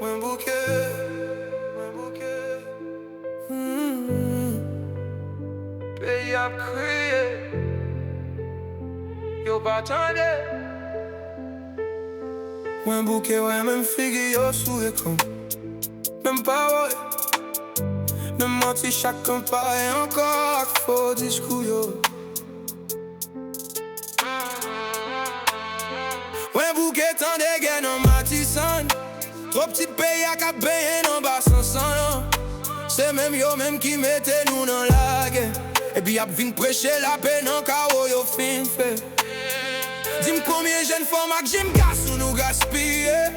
Mwen bouke, peyi ap kriye, yo pa tande. Mwen bouke wè men figi yo sou ekran, men parole, men manti chakon pa e ankor ak fo diskou yo. Mwen bouke tande gen an matisan, trop petit pays à cap ben en bas sans sang. C'est même yo même qui mette nous dans la guerre. Et puis y'a vin prêcher la peine en chaos yo fin fait. Dis-moi combien jeunes femmes que j'aime gas ou nous gaspiller.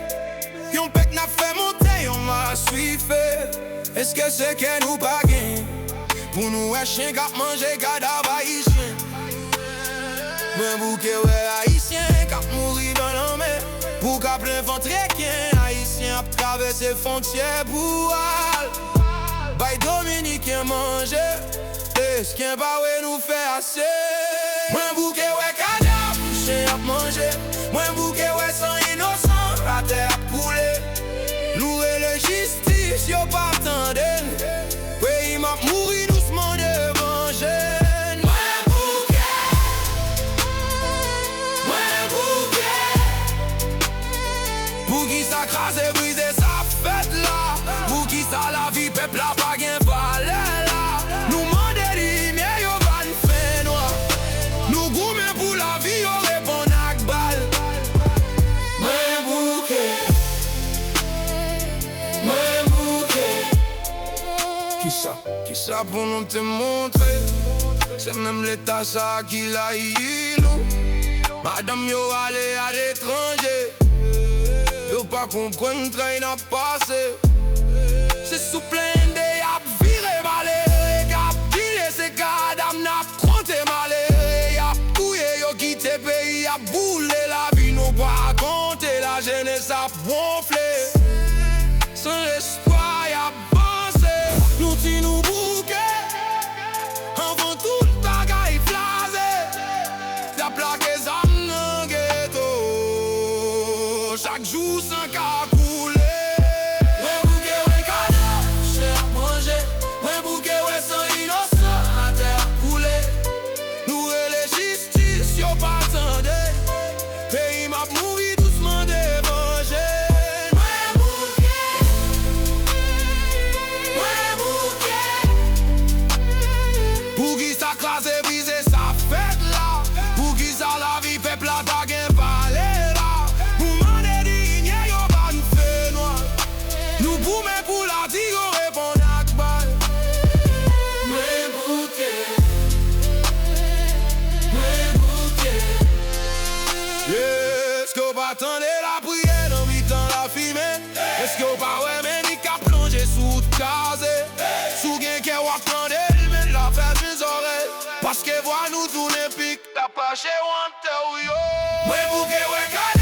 Yon pek n'a fait monter, yon m'a suivi. Est-ce que c'est que nous pas gain? Pour nous un chien qui manger cadavre haïtien. Mwen bouke ouais haïtien qui mourir dans la mer. Pour qu'à plein ventre haïtien ap traverser frontières pour al. Bay dominicain manger, est-ce qu'un ba ouais nous fait assez? Mwen bouke ouais cadavre, chien ap manger. Mwen bouke ouais sans innocent, la terre ap coulé. Nous et la justice yo pas attendent. Pays m'a mouri doucement devant jeune. Pour qui ça crase et brise sa fête là. Pour qui ça la vie peuple la pas gain valeur là. Nous mandons des lumières yo van fin noir. Nous gourmets pour la vie yo répond ak bal. Mwen bouke, mwen bouke. Qui ça pour nous te montrer? C'est même l'état ça qui l'a eu nous. Madame yo allé à l'étranger. Yo pas comprendre train n'a passé. C'est sous plein de y'a viré malé. Y'a tiré ses cadam n'a compté malé. Y'a touye yo quitté pays. Y'a boulé la vie nous pas compter. La jeunesse a gonflé. Sans espoir y'a avancé. Nous ti nous bouquet. Avant tout le bagaille flasé. Y'a plaqué zam nan ghetto. Chaque jour sans qu'à couler. Mwen bouke ouais cadavre, chien à manger. Mwen bouke ouais sans innocent, la terre a coulé. Nous et la justice yo pas attendent. Pays m'a mouri doucement devant jeune. Mwen bouke, mwen bouke. Pour qui ça crase et brise sa fête là. Pour qui ça la vie peuple la ta gain valeur là. Nous boumons pour la vie, on répond à bal. Mwen bouke, mwen bouke. Est-ce qu'on va attendre la prière dans mi-temps la fumée? Est-ce qu'on va ouais mais ni qu'à plonger sous case? Sous gain qui va prendre mais la faire mes oreilles. Parce que voit nous tourner pique, t'as pas chez Wante ou yo. Mwen bouke ouais.